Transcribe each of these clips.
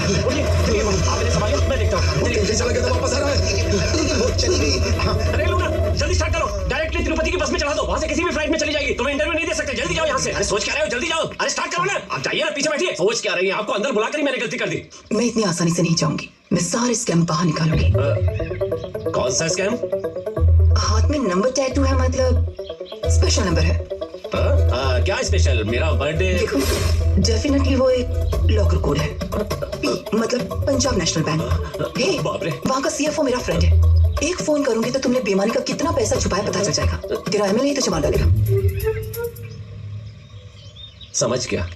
उठिए, आपने संभालिए, मैं देखता हूँ। चला गया था, वापस आ रहा है। वो चली गई। अरे लूना, जल्दी स्टार्ट करो। डायरेक्टली तिरुपति की बस में चढ़ा दो, वहाँ से किसी भी फ्लाइट में चली जाएगी। तुम्हें इंटरव्यू नहीं दे सकते, जल्दी जाओ यहाँ से। अरे सोच क्या रहे हो, जल्दी जाओ। अरे स्टार्ट करो ना, आप जाइए ना, पीछे बैठिए। सोच क्या रही है, आपको अंदर बुलाकर ही मैंने गलती कर दी। मैं इतनी आसानी से नहीं जाऊंगी, मैं सारे स्कैम बाहर निकालूंगी। कौन सा स्कैम? हाथ में नंबर टैटू है, मतलब स्पेशल नंबर है। क्या स्पेशल? मेरा बर्थडे। देखो, डेफिनेटली वो एक लॉकर कोड है। मतलब पंजाब नेशनल बैंक। हे, बाप रे। वहाँ का सीएफओ मेरा फ्रेंड है। एक फोन करूंगी तो तुमने बेईमानी का कितना पैसा छुपाया पता चल जाएगा। तेरा एमएलए तो जमा डालेगा। समझ गया।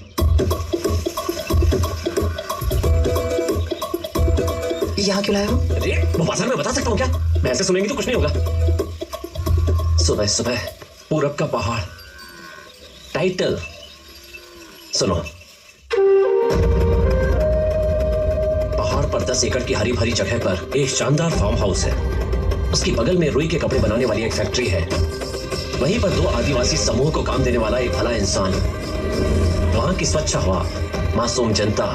यहाँ क्यों लाए हो? अरे वो बाजार में बता सकता हूँ क्या? मैं ऐसे सुनेंगी तो कुछ नहीं होगा। सुबह सुबह पूरब का पहाड़, टाइटल सुनो। पहाड़ पर 10 एकड़ की हरी भरी जगह पर एक शानदार फार्म हाउस है। उसकी बगल में रुई के कपड़े बनाने वाली एक फैक्ट्री है। वहीं पर 2 आदिवासी समूह को काम देने वाला एक भला इंसान। वहां की स्वच्छ हवा, मासूम जनता,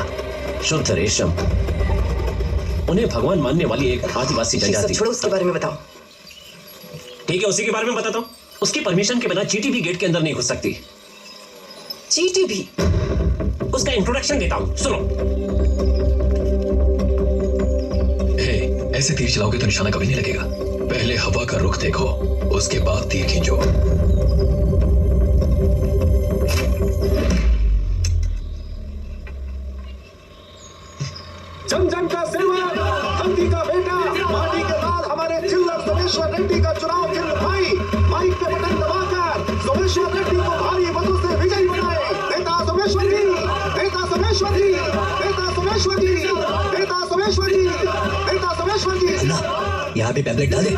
शुद्ध रेशम, उन्हें भगवान मानने वाली एक आदिवासी जनजाति। छोड़ो, उसके बारे में बताओ। ठीक है, उसी के बारे में बताता हूँ। उसकी परमिशन के बिना चीटी भी गेट के अंदर नहीं घुस सकती। चीटी भी? उसका इंट्रोडक्शन देता हूँ, सुनो। ऐसे तीर चलाओगे तो निशाना कभी नहीं लगेगा। पहले हवा का रुख देखो, उसके बाद तीर खींचो। जन जन का सेवक, धरती का बेटा, माटी के लाल हमारे चिल्लर सोमेश्वर रेड्डी का चुनाव चिन्ह भाई। माइक पे बटन दबाकर सोमेश्वर रेड्डी को भारी मतों से विजयी बनाए। नेता सोमेश्वर जी, नेता सोमेश्वर जी, नेता सोमेश्वर जी, नेता सोमेश्वर जी, नेता सोमेश्वर जी। यहाँ पे पैम्पलेट डाल दे।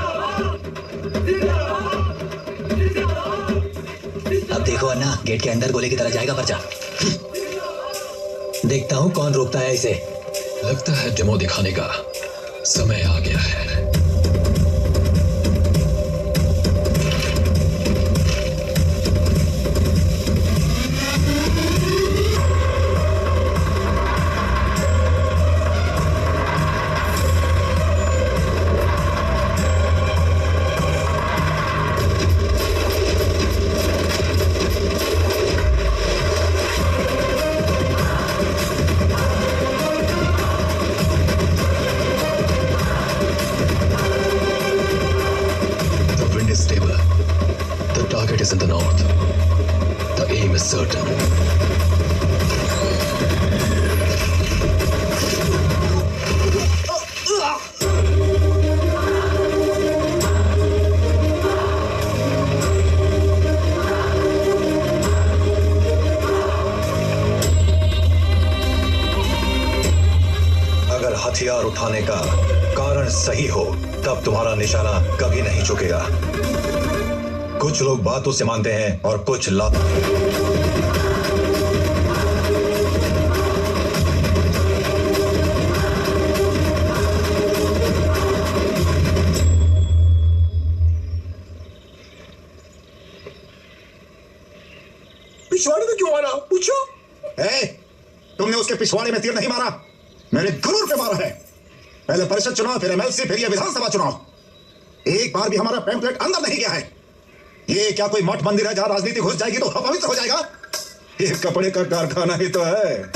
अब देखो अन्ना, गेट के अंदर गोले की तरह जाएगा पर्चा। देखता हूँ कौन रोकता है इसे। लगता है डेमो दिखाने का समय आ गया है। In the north, the aim is certain. अगर हथियार उठाने का कारण सही हो, तब तुम्हारा निशाना कभी नहीं झुकेगा। कुछ लोग बातों से मानते हैं और कुछ ला। पिछवाड़े में क्यों मारा? पूछो। तुमने उसके पिछवाड़े में तीर नहीं मारा, मेरे गरुड़ पे मारा है। पहले परिषद चुनाव, फिर एमएलसी, फिर यह विधानसभा चुनाव। एक बार भी हमारा पैम्पलेट अंदर नहीं गया है। ये क्या कोई मठ मंदिर है जहां राजनीति घुस जाएगी तो अपवित्र हो जाएगा? ये कपड़े का कारखाना ही तो है।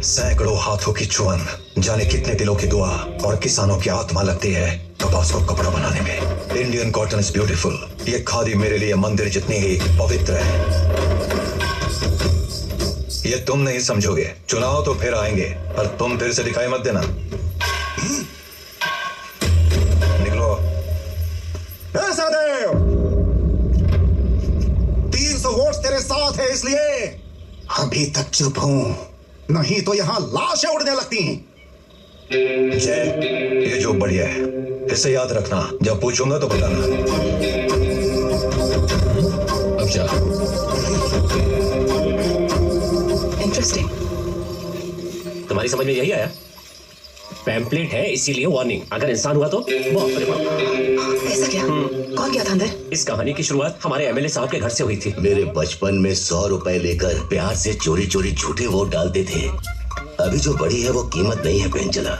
सैकड़ों हाथों की चुवन, जाने कितने दिलों की दुआ और किसानों की आत्मा लगती है कपास को कपड़ा बनाने में। Indian cotton is beautiful. ये खादी मेरे लिए मंदिर जितनी ही पवित्र है। ये तुम नहीं समझोगे। चुनाव तो फिर आएंगे, पर तुम फिर से दिखाई मत देना। निकलो। 300 वोट्स तेरे साथ है, इसलिए अभी तक चुप हूं, नहीं तो यहां लाशें उड़ने लगती हैं। जय, ये जो बढ़िया है, इसे याद रखना। जब पूछूंगा तो बताना। अब जा। इंटरेस्टिंग। तुम्हारी समझ में यही आया? पैम्पलेट है इसीलिए वार्निंग, अगर इंसान हुआ तो बाप रे बाप। ऐसा क्या? कौन गया था अंदर? इस कहानी की शुरुआत हमारे एमएलए साहब के घर से हुई थी। मेरे बचपन में 100 रुपए लेकर प्यार से चोरी चोरी झूठे वोट डालते थे। अभी जो बड़ी है वो कीमत नहीं है पेंचला,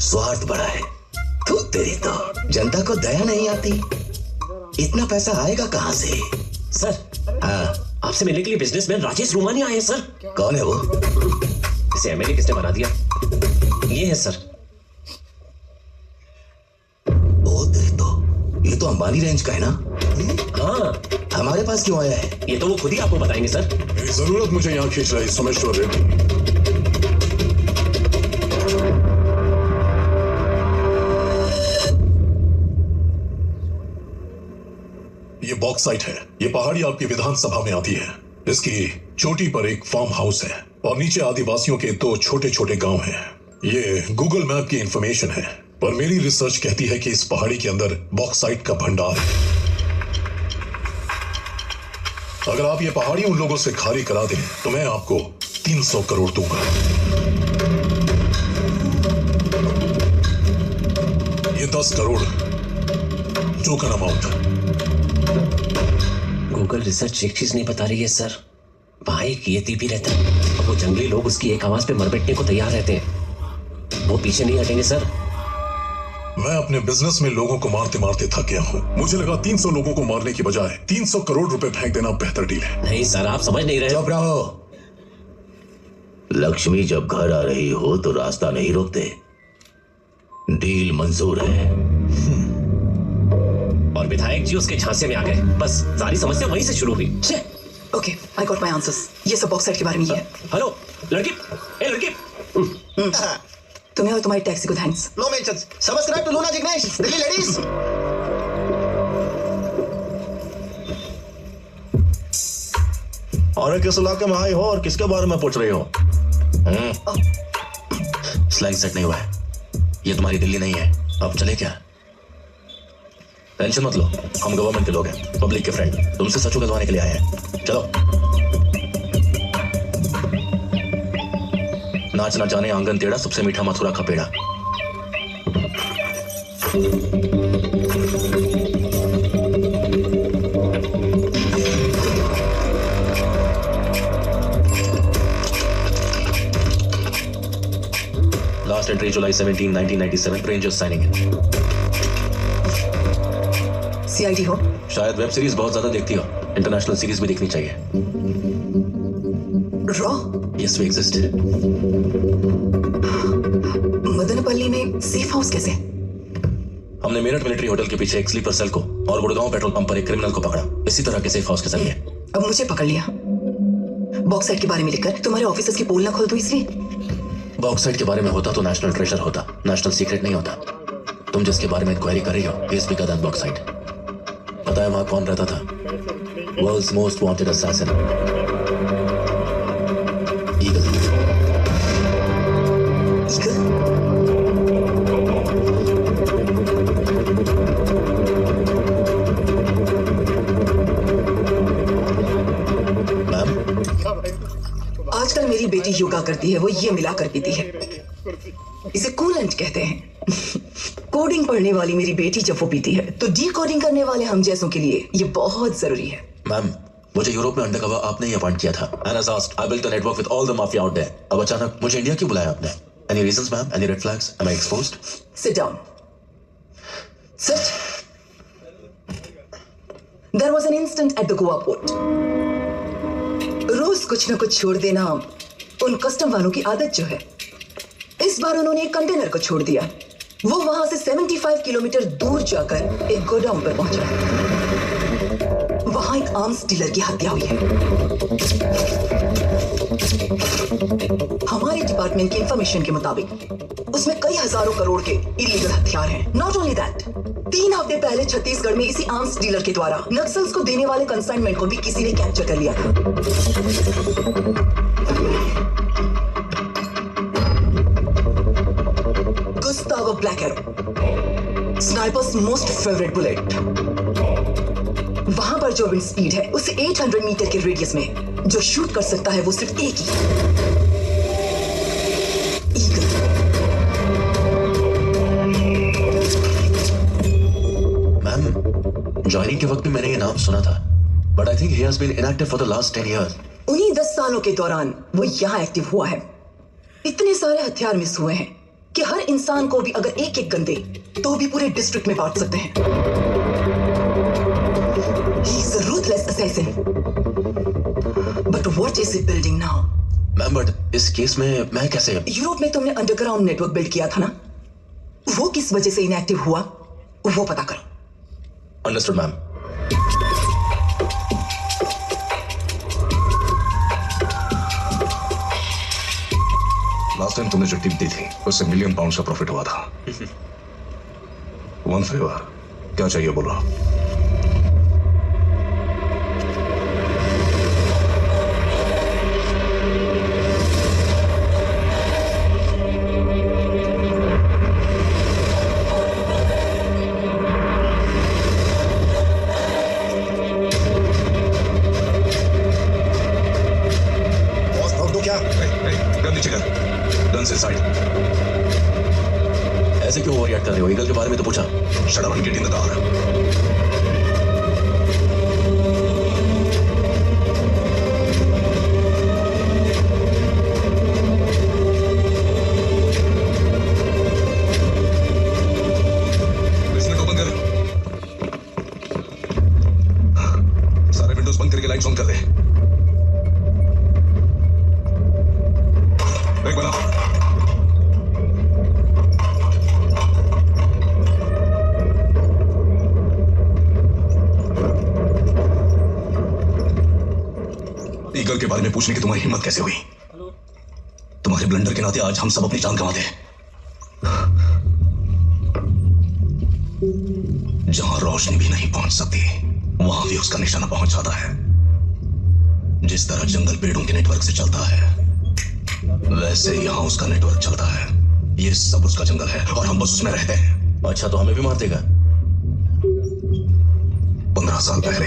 स्वार्थ बड़ा है। तू तेरी तो जनता को दया नहीं आती। इतना पैसा आएगा कहाँ से? सर हाँ, आपसे मिलने के लिए बिजनेसमैन राजेश रूमानी आए हैं सर। कौन है वो? इसे एमएलए किसने बना दिया? ये है सर। ओ तेरी तो, ये तो अंबानी रेंज का है ना? हाँ, हमारे पास क्यों आया है? ये तो वो खुद ही आपको बताएंगे सर। मेरी जरूरत मुझे यहाँ खींच रही सोमेश्वर रेड्डी। ये बॉक्साइट है। ये पहाड़ी आपकी विधानसभा में आती है। इसकी चोटी पर एक फार्म हाउस है और नीचे आदिवासियों के 2 छोटे छोटे गांव हैं। ये गूगल मैप की इंफॉर्मेशन है, पर मेरी रिसर्च कहती है कि इस पहाड़ी के अंदर बॉक्साइट का भंडार है। अगर आप ये पहाड़ी उन लोगों से खाली करा दें तो मैं आपको 300 करोड़ दूंगा। ये 10 crore token amount. Google research एक चीज नहीं बता रही है सर, वहां एक येती भी रहता है और वो जंगली लोग उसकी एक आवाज पे मर बैठने को तैयार रहते हैं। वो पीछे नहीं हटेंगे सर। मैं अपने बिजनेस में लोगों को मारते मारते थक गया हूँ। मुझे लगा 300 लोगों को मारने की बजाय 300 करोड़ रुपए फेंक देना बेहतर डील है। नहीं सर, आप समझ नहीं रहे। चुप रहो। लक्ष्मी जब घर आ रही हो तो रास्ता नहीं रोकते। डील मंजूर है। और विधायक जी उसके झांसे में आ गए। बस सारी समस्या वहीं से शुरू हुई। Okay, I got my answers. ये सब बॉक्साइट के बारे में ही है। हेलो लड़की, ए लड़की। तुम्हें और तुम्हारी टैक्सी को thanks. No mentions. Subscribe to Luna Jignesh, Delhi ladies. और किस इलाके में आई हो और किसके बारे में पूछ रही हो? स्लाइड सेट नहीं हुआ है। ये तुम्हारी दिल्ली नहीं है। अब चले क्या? टेंशन मत लो, हम गवर्नमेंट के लोग हैं, पब्लिक के फ्रेंड। तुमसे सच उगलवाने के लिए आए हैं। चलो। नाच ना जाने आंगन टेढ़ा, सबसे मीठा मथुरा का पेड़ा। लास्ट एंट्री जुलाई 17, 1997। रेंजर्स साइनिंग है। सीआईडी हो? शायद वेब सीरीज बहुत ज्यादा देखती हो। इंटरनेशनल सीरीज भी देखनी चाहिए। रॉ? Yes, we exist. मदनपल्ली में सेफ हाउस कैसे? हमने मेरठ मिलिट्री होटल के पीछे एक स्लीपर सेल को और गुड़गांव पेट्रोल पंप पर एक क्रिमिनल को पकड़ा। इसी तरह के सेफ हाउस के जरिए। अब मुझे पकड़ लिया। बॉक्साइट के बारे में लिखकर तुम्हारे ऑफिसर्स की पोल ना खोल दूं इसलिए? बॉक्साइट के बारे में होता तो नेशनल ट्रेजर होता, नेशनल सीक्रेट नहीं होता। तुम जिसके बारे में क्वेरी कर रही हो, इज बिगर देन बॉक्साइट। पता है वहां कौन रहता था? World's most wanted assassin, eagle. Ma'am, आजकल मेरी बेटी योगा करती है, वो ये मिलाकर पीती है। इसे कूलेंट कहते हैं। कोडिंग पढ़ने वाली मेरी बेटी जब वो पीती है तो डी कोडिंग करने वाले हम जैसों के लिए ये बहुत जरूरी है। मैम, मुझे यूरोप में अंडरकवर आपने ही अपॉइंट किया था। And as asked, I built a network with all the mafia out there. अब अचानक मुझे इंडिया क्यों बुलाया आपने? Any reasons, ma'am? Any red flags? Am I exposed? Sit down. Sit. There was an incident at the Goa port. रोज कुछ न कुछ छोड़ देना उन कस्टम वालों की आदत जो है। इस बार उन्होंने एक कंटेनर को छोड़ दिया। वो वहां से 75 किलोमीटर दूर जाकर एक गोडाउन पर पहुंचा। वहां एक आर्म्स डीलर की हत्या हुई है। हमारे डिपार्टमेंट की इंफॉर्मेशन के मुताबिक उसमें कई हजारों करोड़ के इलीगल हथियार हैं। नॉट ओनली दैट, 3 हफ्ते पहले छत्तीसगढ़ में इसी आर्म्स डीलर के द्वारा नक्सल्स को देने वाले कंसाइनमेंट को भी किसी ने कैप्चर कर लिया था। Gustavo black arrow, snipers most favourite bullet. वहां पर जो विंड स्पीड है उसे 800 मीटर के रेडियस में जो शूट कर सकता है वो सिर्फ एक ही ईगल। ट्रेनिंग के वक्त भी मैंने ये नाम सुना था, but I think he has been inactive for the last 10 years. उन्हीं 10 सालों के दौरान वो यहाँ एक्टिव हुआ है. इतने सारे हथियार मिस हुए हैं कि हर इंसान को भी अगर एक एक गन दे तो भी पूरे डिस्ट्रिक्ट में बांट सकते हैं. He is a ruthless assassin. But what is he building now? Ma'am, but इस केस में मैं कैसे? यूरोप में तुमने अंडरग्राउंड नेटवर्क बिल्ड किया था ना, वो किस वजह से इनएक्टिव हुआ वो पता करो. Understood ma'am. लास्ट टाइम तुमने जो टिप दी थी उससे £1 million का प्रॉफिट हुआ था. वन फेवर, क्या चाहिए बोलो. ऐसे क्यों ओवर रिएक्ट कर रहे हो? ईगल के बारे में तो पूछा. Shut up and get in the car. Basement open कर. सारे विंडोज बंद करके लाइट्स ऑन कर दे. ब्रेक बना. ईगल के बारे में पूछने की तुम्हारी हिम्मत कैसे हुई? तुम्हारे ब्लंडर के नाते आज हम सब अपनी जान गंवाते. जहां रोशनी भी नहीं पहुंच सकती वहां भी उसका निशाना पहुंच जाता है. जिस तरह जंगल पेड़ों के नेटवर्क से चलता है वैसे यहां उसका नेटवर्क चलता है. ये सब उसका जंगल है और हम बस उसमें रहते हैं. अच्छा, तो हमें भी मार देगा? 15 साल पहले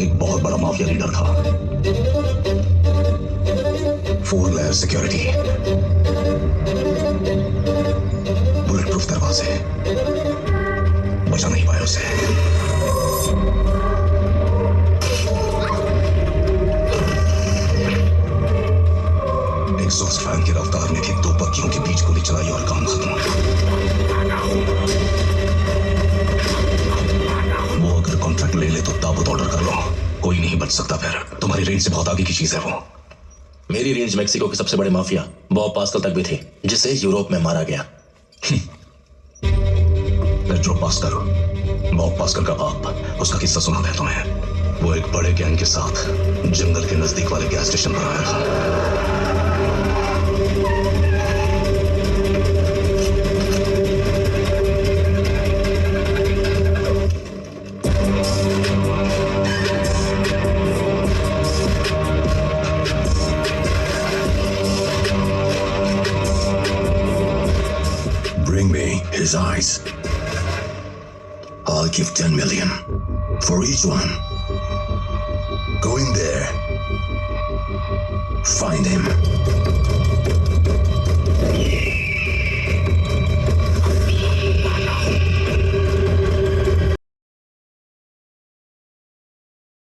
एक बहुत बड़ा माफिया लीडर था. 4 लेयर सिक्योरिटी, बुलेट प्रूफ दरवाजे, बचा नहीं पाया उसे. एग्जॉस्ट फैन की रफ्तार में भी 2 पक्कियों के बीच गोली चलाई और काम खत्म. वो अगर कॉन्ट्रैक्ट ले ले तो ताबूत ऑर्डर कर लो. कोई नहीं बच सकता. फिर तुम्हारी रेंज से बहुत आगे की चीज है वो. मेरी रेंज मेक्सिको के सबसे बड़े माफिया बॉब पास्कल तक भी थी, जिसे यूरोप में मारा गया. पेड्रो पास्कल, बॉब पास्कल का बाप. उसका किस्सा सुना है तुम्हें? वो एक बड़े गैंग के साथ जंगल के नजदीक वाले गैस स्टेशन पर आया था. Bring me his eyes. I'll give 10 million for each one. Go in there. Find him.